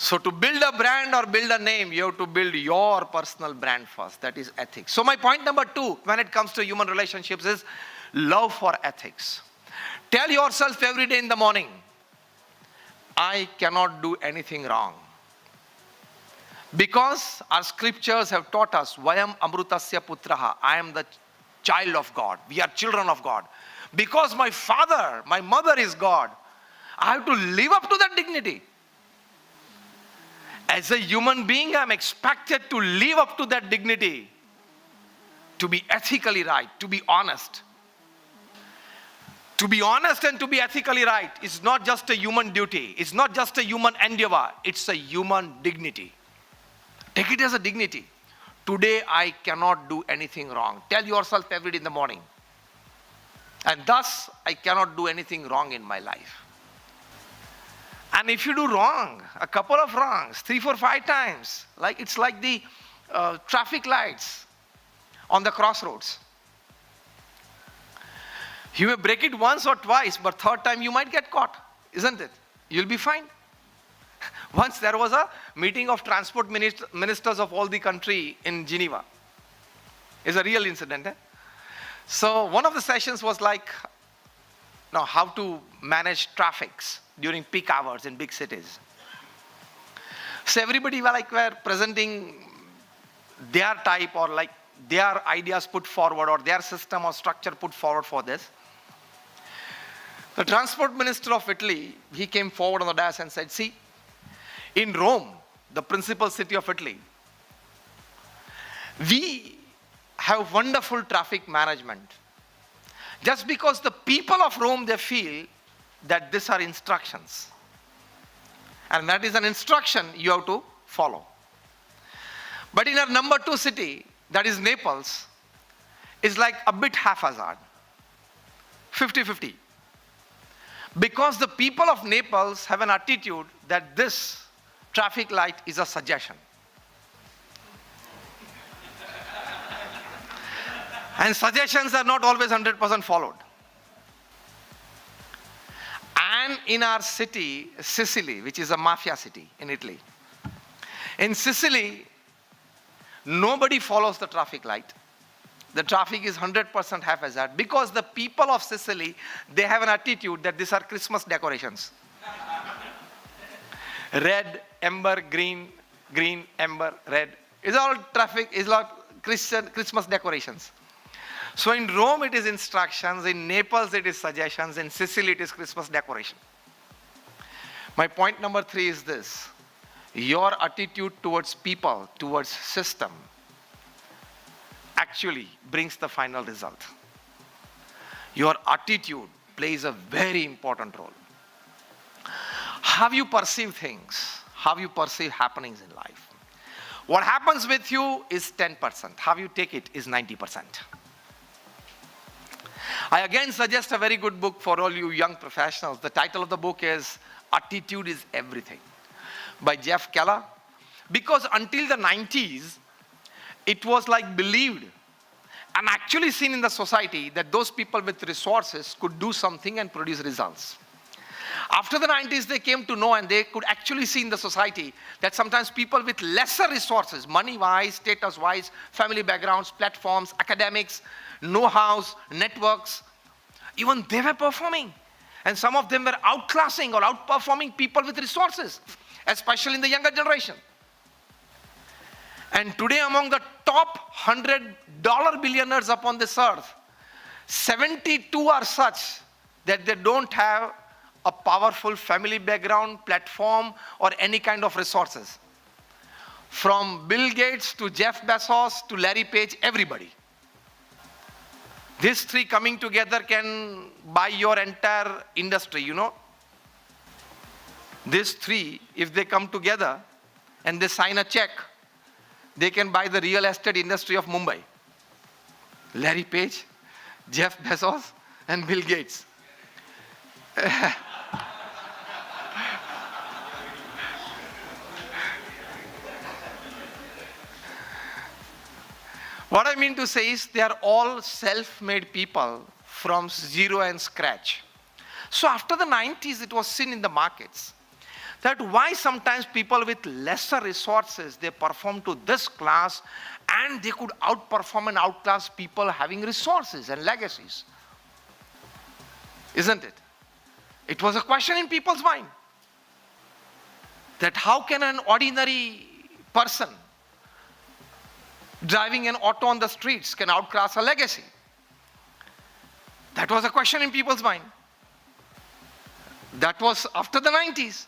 So to build a brand or build a name, you have to build your personal brand first. That is ethics. So my point number 2 when it comes to human relationships is love for ethics. Tell yourself every day in the morning, I cannot do anything wrong. Because our scriptures have taught us, Vayam Amrutasya Putraha, I am the child of God. We are children of God. Because my father, my mother is God, I have to live up to that dignity. As a human being, I am expected to live up to that dignity, to be ethically right, to be honest. To be honest and to be ethically right is not just a human duty. It's not just a human endeavor. It's a human dignity. Take it as a dignity. Today I cannot do anything wrong. Tell yourself every day in the morning. And thus, I cannot do anything wrong in my life. And if you do wrong, a couple of wrongs, 3, 4, 5 times, it's like the traffic lights on the crossroads. You may break it once or twice, but third time you might get caught, isn't it? You'll be fine. Once there was a meeting of transport ministers of all the country in Geneva. It's a real incident. So one of the sessions was how to manage traffics during peak hours in big cities. So everybody were presenting their type or their ideas put forward or their system or structure put forward for this. The transport minister of Italy, he came forward on the dais and said, see, in Rome, the principal city of Italy, we have wonderful traffic management. Just because the people of Rome, they feel that these are instructions. And that is an instruction you have to follow. But in our number 2 city, that is Naples, is a bit haphazard. 50-50. Because the people of Naples have an attitude that this traffic light is a suggestion. And suggestions are not always 100% followed. And in our city, Sicily, which is a mafia city in Italy, in Sicily, nobody follows the traffic light. The traffic is 100% haphazard because the people of Sicily, they have an attitude that these are Christmas decorations. Red, amber, green, green, amber, red. It's all traffic, it's all Christmas decorations. So in Rome it is instructions, in Naples it is suggestions, in Sicily it is Christmas decoration. My point number 3 is this. Your attitude towards people, towards system, actually brings the final result. Your attitude plays a very important role. How you perceive things, how you perceive happenings in life. What happens with you is 10%. How you take it is 90%. I again suggest a very good book for all you young professionals. The title of the book is Attitude is Everything by Jeff Keller. Because until the 90s, it was believed and actually seen in the society that those people with resources could do something and produce results. After the 90s, they came to know and they could actually see in the society that sometimes people with lesser resources, money-wise, status-wise, family backgrounds, platforms, academics, know-hows, networks, even they were performing. And some of them were outclassing or outperforming people with resources, especially in the younger generation. And today, among the top $100 billionaires upon this earth, 72 are such that they don't have a powerful family background, platform, or any kind of resources. From Bill Gates to Jeff Bezos to Larry Page, everybody. These 3 coming together can buy your entire industry, These 3, if they come together and they sign a check, they can buy the real estate industry of Mumbai. Larry Page, Jeff Bezos, and Bill Gates. What I mean to say is they are all self-made people from zero and scratch. So after the 90s, it was seen in the markets that why sometimes people with lesser resources, they perform to this class and they could outperform and outclass people having resources and legacies. Isn't it? It was a question in people's mind. That how can an ordinary person driving an auto on the streets can outclass a legacy? That was a question in people's mind. That was after the 90s.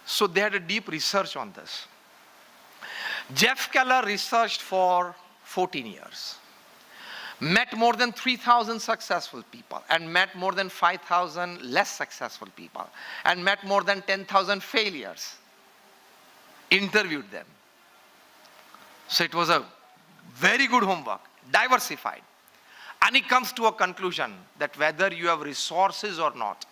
So they had a deep research on this. Jeff Keller researched for 14 years, met more than 3,000 successful people, and met more than 5,000 less successful people, and met more than 10,000 failures, interviewed them. So it was a very good homework, diversified. And he comes to a conclusion that whether you have resources or not,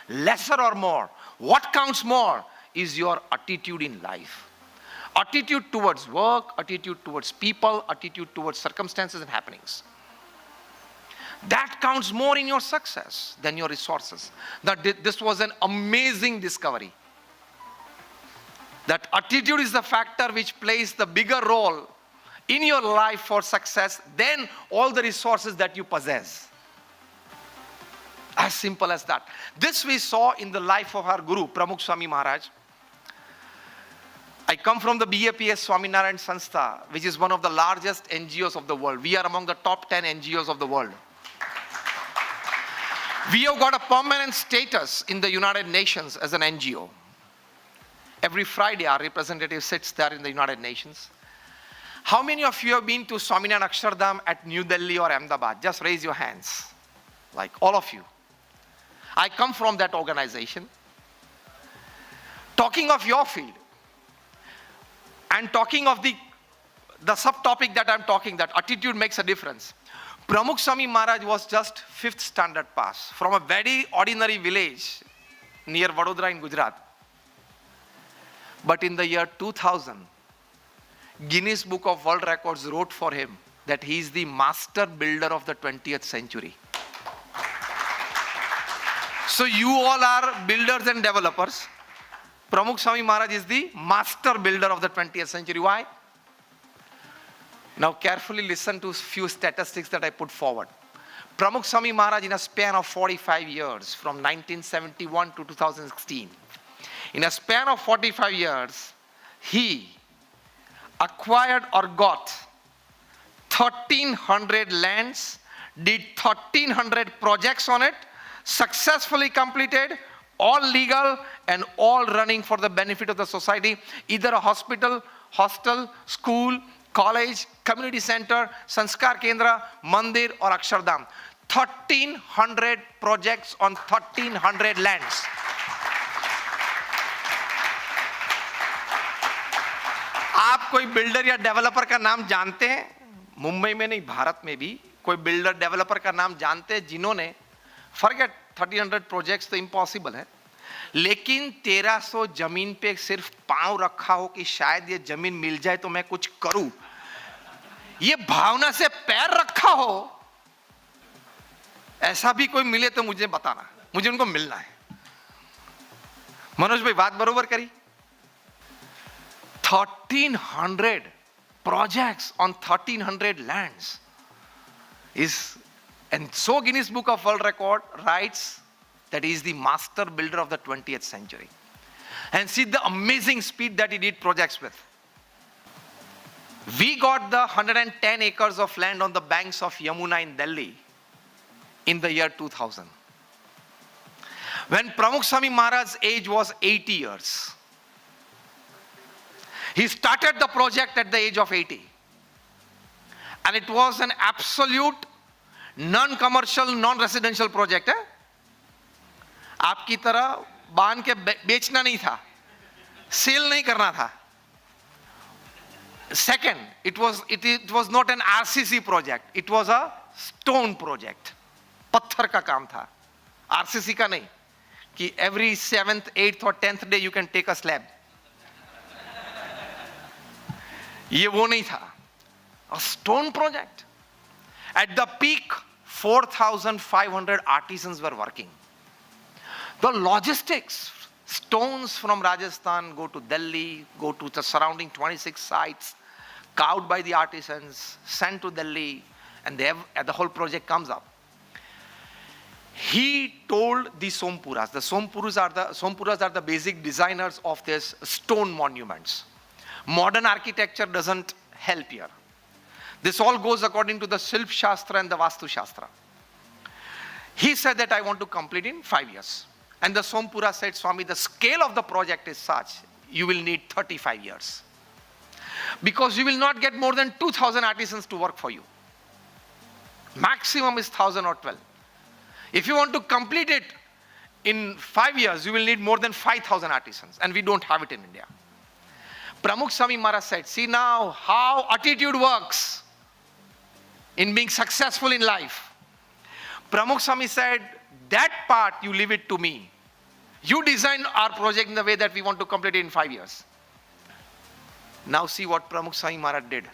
lesser or more, what counts more is your attitude in life. Attitude towards work, attitude towards people, attitude towards circumstances and happenings. That counts more in your success than your resources. This was an amazing discovery. That attitude is the factor which plays the bigger role in your life for success than all the resources that you possess. As simple as that. This we saw in the life of our Guru, Pramukh Swami Maharaj. I come from the BAPS Swaminarayan Sanstha, which is one of the largest NGOs of the world. We are among the top 10 NGOs of the world. We have got a permanent status in the United Nations as an NGO. Every Friday, our representative sits there in the United Nations. How many of you have been to Swaminarayan Akshardham at New Delhi or Ahmedabad? Just raise your hands. Like all of you. I come from that organization. Talking of your field, and talking of the subtopic that I'm talking, that attitude makes a difference. Pramukh Swami Maharaj was just 5th standard pass from a very ordinary village near Vadodara in Gujarat. But in the year 2000, Guinness Book of World Records wrote for him that he is the master builder of the 20th century. So you all are builders and developers. Pramukh Swami Maharaj is the master builder of the 20th century. Why? Now carefully listen to a few statistics that I put forward. Pramukh Swami Maharaj, in a span of 45 years, from 1971 to 2016, in a span of 45 years, he acquired or got 1,300 lands, did 1,300 projects on it, successfully completed, all legal and all running for the benefit of the society, either a hospital, hostel, school, college, community center, Sanskar Kendra, Mandir or Akshardham. 1,300 projects on 1,300 lands. आप कोई builder या developer का नाम जानते हैं? मुंबई में नहीं, भारत में भी कोई बिल्डर डेवलपर का नाम जानते हैं जिन्होंने, फॉरगेट 1,300 प्रोजेक्ट्स तो इम्पॉसिबल है, लेकिन 1,300 जमीन पे सिर्फ पांव रखा हो कि शायद ये जमीन मिल जाए तो मैं कुछ करूं, ये भावना से पैर रखा हो, ऐसा भी कोई मिले तो मुझे बताना, मुझे उनको मिलना है. मनोज भाई बात बरोबर करी. 1,300 projects on 1,300 lands is, and so Guinness Book of World Record writes that he is the master builder of the 20th century. And see the amazing speed that he did projects with. We got the 110 acres of land on the banks of Yamuna in Delhi in the year 2000. When Pramukh Swami Maharaj's age was 80 years. He started the project at the age of 80. And it was an absolute non-commercial, non-residential project. आपकी तरह बांध के बेचना नहीं था, cell नहीं करना था. Second, it was not an RCC project. It was a stone project. पत्थर का काम था. RCC का नहीं कि every 7th, 8th or 10th day you can take a slab. ये वो नहीं था. A stone project. At the peak, 4,500 artisans were working. The logistics Stones from Rajasthan go to Delhi, go to the surrounding 26 sites, carved by the artisans, sent to Delhi, and the whole project comes up. He told the Sompuras. The Sompuras are the basic designers of these stone monuments. Modern architecture doesn't help here. This all goes according to the Silp Shastra and the Vastu Shastra. He said that I want to complete in 5 years. And the Sompura said, Swami, the scale of the project is such, you will need 35 years. Because you will not get more than 2,000 artisans to work for you. Maximum is 1,000 or 12. If you want to complete it in 5 years, you will need more than 5,000 artisans. And we don't have it in India. Pramukh Swami Maharaj said, see now how attitude works in being successful in life. Pramukh Swami said, that part you leave it to me. You design our project in the way that we want to complete it in 5 years. Now see what Pramukh Swami Maharaj did.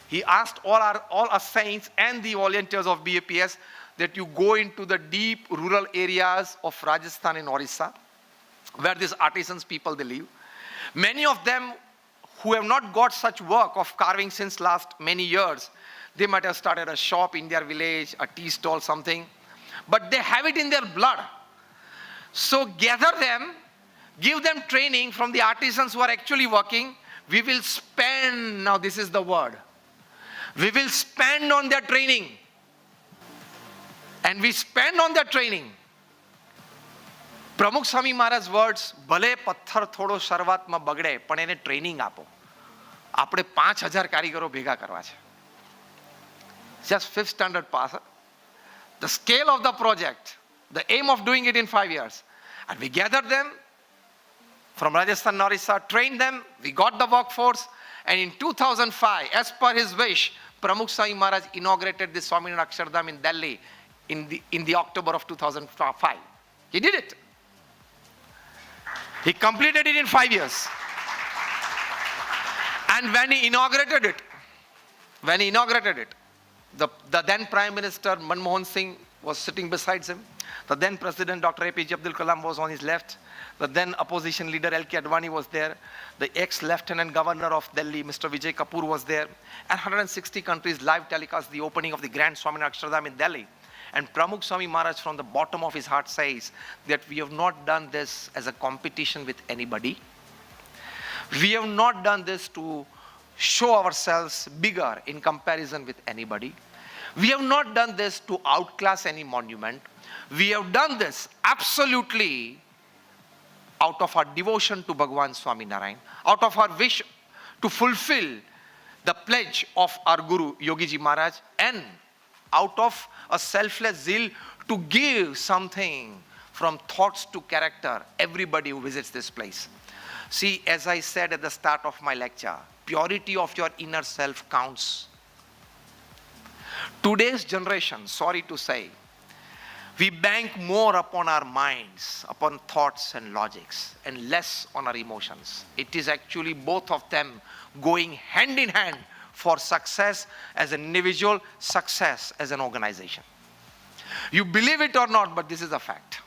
He asked all our saints and the volunteers of BAPS that you go into the deep rural areas of Rajasthan and Orissa, where these artisans people they live. Many of them who have not got such work of carving since last many years, they might have started a shop in their village, a tea stall, something. But they have it in their blood. So gather them, give them training from the artisans who are actually working. We will spend, now this is the word, we will spend on their training. And we spend on their training. Pramukh Swami Maharaj's words, ભલે પથ્થર થોડો શરૂઆતમાં બગડે પણ એને training આપો. આપણે 5,000 કારીગરો ભેગા કરવા છે. Just 5th standard pass. The scale of the project, the aim of doing it in 5 years. And we gathered them from Rajasthan, Orissa, trained them, we got the workforce, and in 2005, as per his wish, Pramukh Swami Maharaj inaugurated the Swaminarayan Akshardham in Delhi in the October of 2005. He did it. He completed it in 5 years. And when he inaugurated it, the then Prime Minister Manmohan Singh was sitting beside him. The then President Dr. APJ Abdul Kalam was on his left. The then opposition leader L.K. Advani was there. The ex-Lieutenant Governor of Delhi, Mr. Vijay Kapoor was there. And 160 countries live telecast the opening of the Grand Swaminarayan Akshardham in Delhi. And Pramukh Swami Maharaj from the bottom of his heart says that we have not done this as a competition with anybody. We have not done this to show ourselves bigger in comparison with anybody. We have not done this to outclass any monument. We have done this absolutely out of our devotion to Bhagwan Swaminarayan, out of our wish to fulfill the pledge of our Guru Yogiji Maharaj, and out of a selfless zeal to give something from thoughts to character everybody who visits this place. See, as I said at the start of my lecture, purity of your inner self counts. Today's generation, sorry to say, we bank more upon our minds, upon thoughts and logics, and less on our emotions. It is actually both of them going hand in hand for success as an individual, success as an organization. You believe it or not, but this is a fact.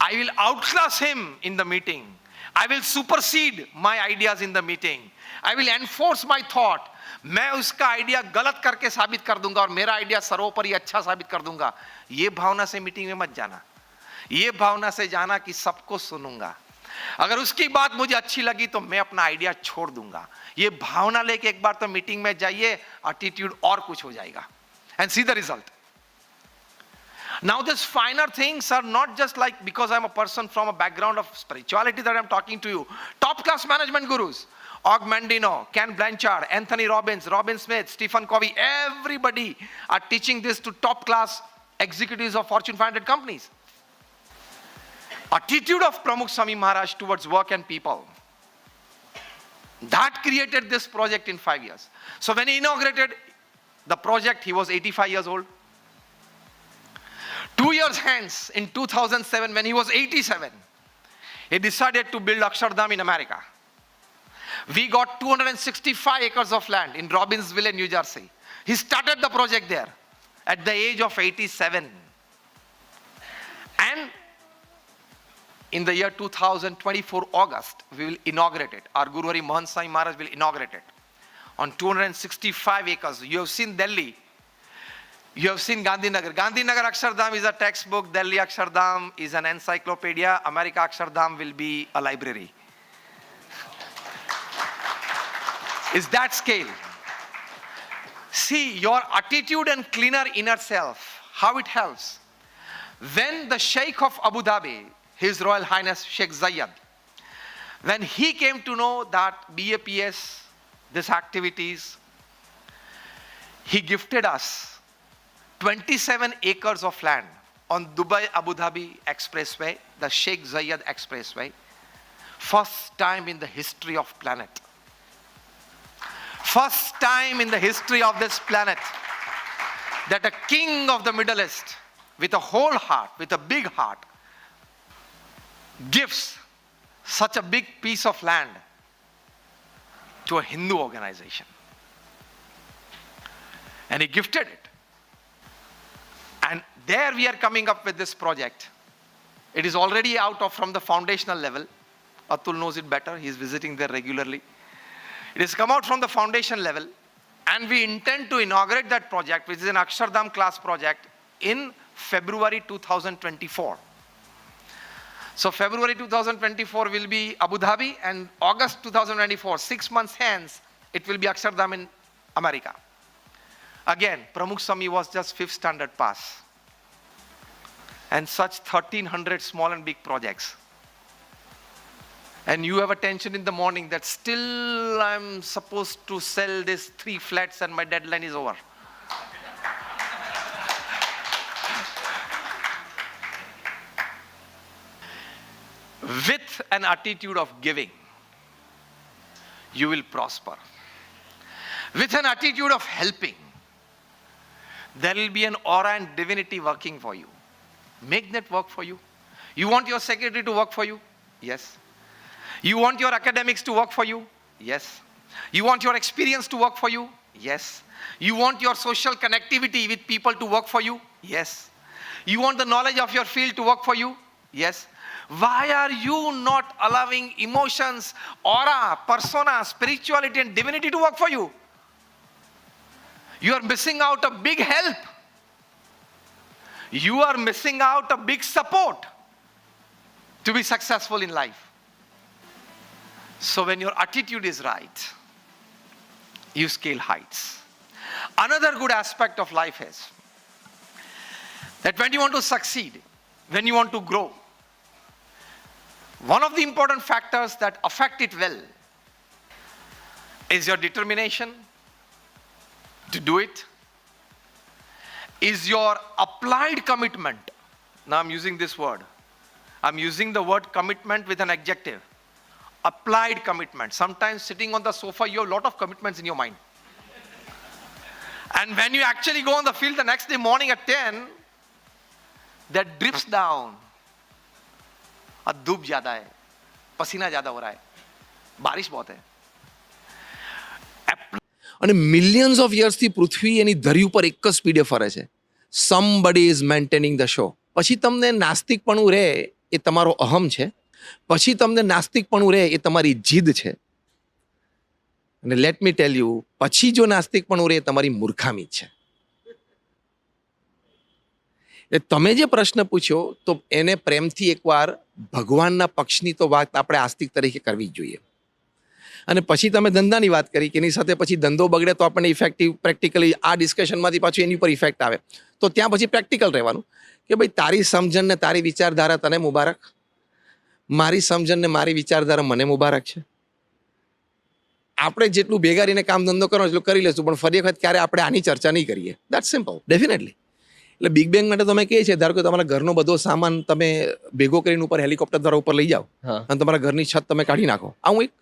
I will outclass him in the meeting. I will supersede my ideas in the meeting. I will enforce my thought. मैं उसका idea गलत करके साबित कर दूंगा और मेरा idea सर्वोपरि अच्छा साबित कर दूंगा. ये भावना से मीटिंग में मत जाना. ये भावना से जाना कि सबको सुनूंगा. अगर उसकी बात मुझे अच्छी लगी तो मैं अपना आइडिया छोड़ दूंगा. ये भावना लेके एक बार तो मीटिंग में जाइए, एटीट्यूड और कुछ हो जाएगा. And see the result. Now these finer things are not just like because I'm a person from a background of spirituality that I'm talking to you. Top class management gurus. Og Mandino, Ken Blanchard, Anthony Robbins, Robin Smith, Stephen Covey, everybody are teaching this to top class executives of Fortune 500 companies. Attitude of Pramukh Swami Maharaj towards work and people. That created this project in 5 years. So when he inaugurated the project, he was 85 years old. 2 years hence, in 2007, when he was 87, he decided to build Akshardham in America. We got 265 acres of land in Robbinsville, New Jersey. He started the project there at the age of 87. And in the year 2024 August, we will inaugurate it. Our Guru Hari Mahant Swami Maharaj will inaugurate it on 265 acres. You have seen Delhi. You have seen Gandhinagar. Gandhinagar Akshardham is a textbook. Delhi Akshardham is an encyclopedia. America Akshardham will be a library. Is that scale? See your attitude and cleaner inner self, how it helps. When the Sheikh of Abu Dhabi, His Royal Highness Sheikh Zayed, when he came to know that BAPS, these activities, he gifted us 27 acres of land on Dubai-Abu Dhabi Expressway, the Sheikh Zayed Expressway. First time in the history of planet. First time in the history of this planet that a king of the Middle East, with a whole heart, with a big heart, gives such a big piece of land to a Hindu organization. And he gifted it. And there we are coming up with this project. It is already out of from the foundational level. Atul knows it better. He is visiting there regularly. It has come out from the foundation level, and we intend to inaugurate that project, which is an Akshardham class project, in February 2024. So February 2024 will be Abu Dhabi, and August 2024, 6 months hence, it will be Akshardham in America. Again, Pramukh Swami was just 5th standard pass. And such 1,300 small and big projects. And you have a tension in the morning that still I'm supposed to sell these 3 flats and my deadline is over. With an attitude of giving, you will prosper. With an attitude of helping, there will be an aura and divinity working for you. Make that work for you. You want your secretary to work for you? Yes. You want your academics to work for you? Yes. You want your experience to work for you? Yes. You want your social connectivity with people to work for you? Yes. You want the knowledge of your field to work for you? Yes. Why are you not allowing emotions, aura, persona, spirituality and divinity to work for you? You are missing out a big help. You are missing out a big support to be successful in life. So when your attitude is right, you scale heights. Another good aspect of life is that when you want to succeed, when you want to grow, one of the important factors that affect it well is your determination to do it, is your applied commitment. Now I'm using this word. I'm using the word commitment with an adjective. Applied commitment. Sometimes sitting on the sofa, you have a lot of commitments in your mind. And when you actually go on the field the next day morning at 10, that drips down. धूप ज्यादा है, पसीना ज्यादा हो रहा है, बारिश बहुत है. અને મિલિયન્સ ઓફ યર્સથી પૃથ્વી એની ધરી ઉપર એક જ સ્પીડે ફરે છે. Somebody is maintaining the show. પછી તમને નાસ્તિકપણું રહે એ તમારો અહમ છે. પછી તમને નાસ્તિકપણું રહે એ તમારી જીદ છે. અને લેટ મી ટેલ યુ, પછી જો નાસ્તિકપણું રહે એ તમારી મૂર્ખામી છે. તમે જે પ્રશ્ન પૂછ્યો તો એને પ્રેમથી એકવાર ભગવાનના પક્ષની તો વાત આપણે આસ્તિક તરીકે કરવી જ જોઈએ. અને પછી તમે ધંધાની વાત કરી કે એની સાથે પછી ધંધો બગડે તો આપણને ઇફેક્ટિવ પ્રેક્ટિકલી આ ડિસ્કશનમાંથી પાછું એની ઉપર ઇફેક્ટ આવે. તો ત્યાં પછી પ્રેક્ટિકલ રહેવાનું કે ભાઈ તારી સમજણ ને તારી વિચારધારા તને મુબારક, મારી સમજણ ને મારી વિચારધારા મને મુબારક છે. આપણે જેટલું ભેગા રહીને કામ ધંધો કરવાનો એટલું કરી લેશું, પણ ફરી વખત ક્યારે આપણે આની ચર્ચા નહીં કરીએ. That's simple. ડેફિનેટલી. એટલે બિગ બેંગ માટે તમે કહે છે, ધારો કે તમારા ઘરનો બધો સામાન તમે ભેગો કરીને ઉપર હેલિકોપ્ટર દ્વારા ઉપર લઈ જાઓ અને તમારા ઘરની છત તમે કાઢી નાખો. આ હું એક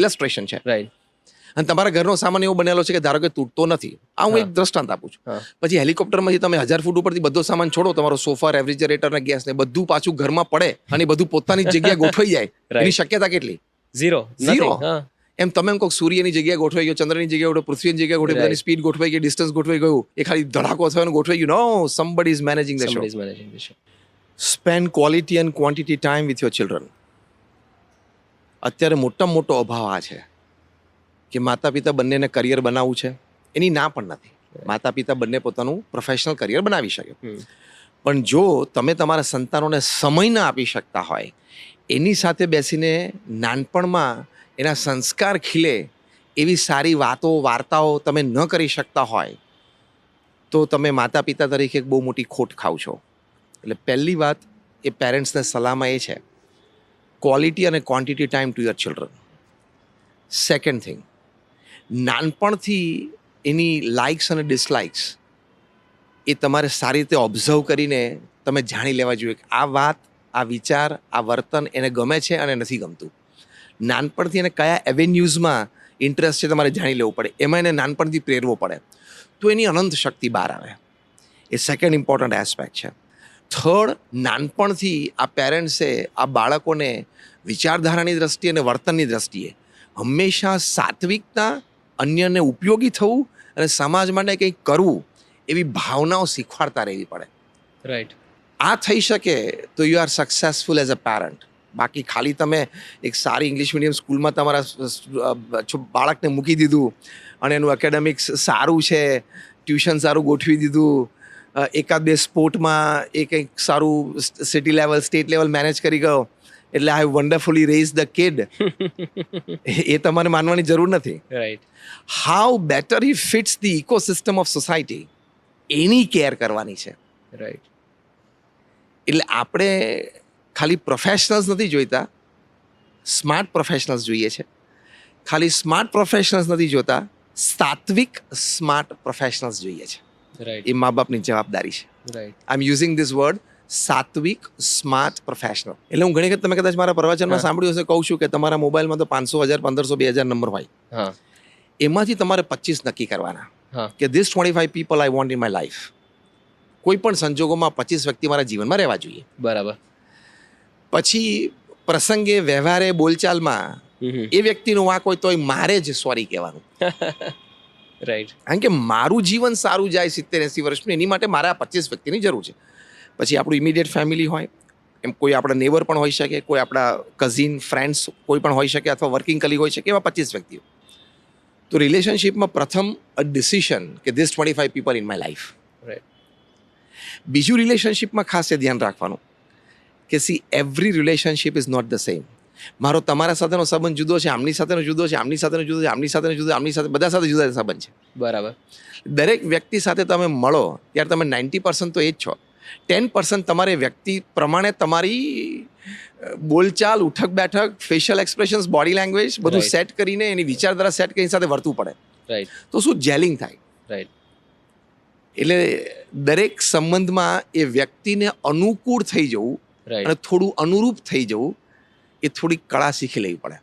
ઇલસ્ટ્રેશન છે, રાઈટ. અને તમારા ઘરનો સામાન એવો બનેલો છે કે ધારો કે તૂટતો નથી. આ હું એક દ્રષ્ટાંત આપું છું. પછી હેલિકોપ્ટરમાંથી તમે 1000 ફૂટ ઉપરથી બધો સામાન છોડો, તમારો સોફા, રેફ્રિજરેટર ને ગેસ ને બધું પાછું ઘરમાં પડે અને બધું પોતાની જગ્યાએ ગોઠવાઈ જાય, એની શક્યતા કેટલી? ઝીરો. એમ તમે એમ કહો સૂર્યની જગ્યાએ ગોઠવાઈ ગયો, ચંદ્રની જગ્યાએ ગોઠવાઈ, પૃથ્વીની જગ્યાએ ગોઠવાઈ, બધાની સ્પીડ ગોઠવાઈ ગઈ, ડિસ્ટન્સ ગોઠવાઈ ગયું, એ ખાલી ધડાકો થયો ગોઠવાઈ ગયું. No, somebody is managing the show. Spend quality and quantity time with your children. અત્યારે મોટામાં મોટો અભાવ આ છે કે માતા પિતા બંનેને કરિયર બનાવવું છે, એની ના પણ નથી. માતા પિતા બંને પોતાનું પ્રોફેશનલ કરિયર બનાવી શકે, પણ જો તમે તમારા સંતાનોને સમય ના આપી શકતા હોય, એની સાથે બેસીને નાનપણમાં એના સંસ્કાર ખીલે એવી સારી વાતો વાર્તાઓ તમે ન કરી શકતા હોય, તો તમે માતા પિતા તરીકે એક બહુ મોટી ખોટ ખાવ છો. એટલે પહેલી વાત એ પેરેન્ટ્સને સલાહમાં એ છે, ક્વોલિટી અને quantity time to your children. Second thing, નાનપણથી એની લાઇક્સ અને ડિસલાઇક્સ એ તમારે સારી રીતે ઓબ્ઝર્વ કરીને તમે જાણી લેવા જોઈએ કે આ વાત, આ વિચાર, આ વર્તન એને ગમે છે અને નથી ગમતું. નાનપણથી એને કયા એવેન્યુઝમાં ઇન્ટરેસ્ટ છે તમારે જાણી લેવું પડે, એમાં એને નાનપણથી પ્રેરવો પડે, તો એની અનંત શક્તિ બહાર આવે. એ સેકન્ડ ઇમ્પોર્ટન્ટ એસ્પેક્ટ છે. થર્ડ, નાનપણથી આ પેરેન્ટ્સે આ બાળકોને વિચારધારાની દ્રષ્ટિએ અને વર્તનની દ્રષ્ટિએ હંમેશા સાત્વિકતા, અન્યને ઉપયોગી થવું અને સમાજ માટે કંઈક કરવું એવી ભાવનાઓ શીખવાડતા રહેવી પડે. રાઈટ. આ થઈ શકે તો you are successful as a parent. બાકી ખાલી તમે એક સારી ઇંગ્લિશ મીડિયમ સ્કૂલમાં તમારા બાળકને મૂકી દીધું અને એનું એકેડેમિક્સ સારું છે, ટ્યુશન સારું ગોઠવી દીધું, એકાદ બે સ્પોર્ટમાં એ કંઈક સારું city level, state level manage કરી ગયો, એટલે I wonderfully raise the kid, એ તમારે માનવાની જરૂર નથી. Right. How better he fits the ecosystem of society, એની કેર કરવાની છે. રાઈટ. એટલે આપણે ખાલી પ્રોફેશનલ્સ નથી જોઈતા, સ્માર્ટ પ્રોફેશનલ્સ જોઈએ છે. ખાલી સ્માર્ટ પ્રોફેશનલ્સ નથી જોતા, સાત્વિક સ્માર્ટ પ્રોફેશનલ્સ જોઈએ છે. રાઈટ. એ મા બાપની જવાબદારી છે. Right. I am using this word, સાત્વિક સ્માર્ટ પ્રોફેશનલ. એટલે હું ઘણી વખત તમે કદાચ મારા પ્રવચનમાં સાંભળ્યું હશે, કહું છું કે તમારા મોબાઈલમાં તો 500, 1000, 1500, 2000 નંબર હોય. હા. એમાંથી તમારે 25 નક્કી કરવાના હા. કે this 25 people I want in my life. કોઈ પણ સંજોગોમાં 25 વ્યક્તિ મારા જીવનમાં રહેવા જોઈએ. બરાબર. પછી પ્રસંગે, વ્યવહારે, બોલચાલમાં એ વ્યક્તિનું વાંક હોય તો મારે જ સોરી કહેવાનું. રાઈટ. કારણ કે મારું જીવન સારું જાય 70-80 વર્ષનું, એની માટે મારે આ 25 વ્યક્તિની જરૂર છે. પછી આપણું ઇમિડિયેટ ફેમિલી હોય, એમ કોઈ આપણા નેબર પણ હોઈ શકે, કોઈ આપણા કઝિન, ફ્રેન્ડ્સ કોઈ પણ હોઈ શકે, અથવા વર્કિંગ કલીગ હોઈ શકે, એવા 25 વ્યક્તિઓ. તો રિલેશનશિપમાં પ્રથમ અ ડિસિશન કે this 25 people in my life. Right. બીજું, રિલેશનશિપમાં ખાસ એ ધ્યાન રાખવાનું કે see every relationship is not the same. મારો તમારા સાથેનો સંબંધ જુદો છે, આમની સાથેનો જુદો છે, આમની સાથેનો જુદો છે, આમની સાથેનો જુદો, આમની સાથે, બધા સાથે જુદા સંબંધ છે. બરાબર. દરેક વ્યક્તિ સાથે તમે મળો ત્યારે તમે 90% તો એ જ છો. 10% તમારે વ્યક્તિ પ્રમાણે તમારી બોલચાલ, ઉઠક બેઠક, ફેશિયલ એક્સપ્રેશન્સ, બોડી લેંગ્વેજ બધું Right. સેટ કરીને, એની વિચારધારા સેટ કરીને સાથે વર્તવું પડે. રાઈટ. તો શું જેલિંગ થાય. રાઈટ. એટલે દરેક સંબંધમાં એ વ્યક્તિને અનુકૂળ થઈ જવું રાઈટ. અને થોડું અનુરૂપ થઈ જવું, એ થોડી કળા શીખી લેવી પડે.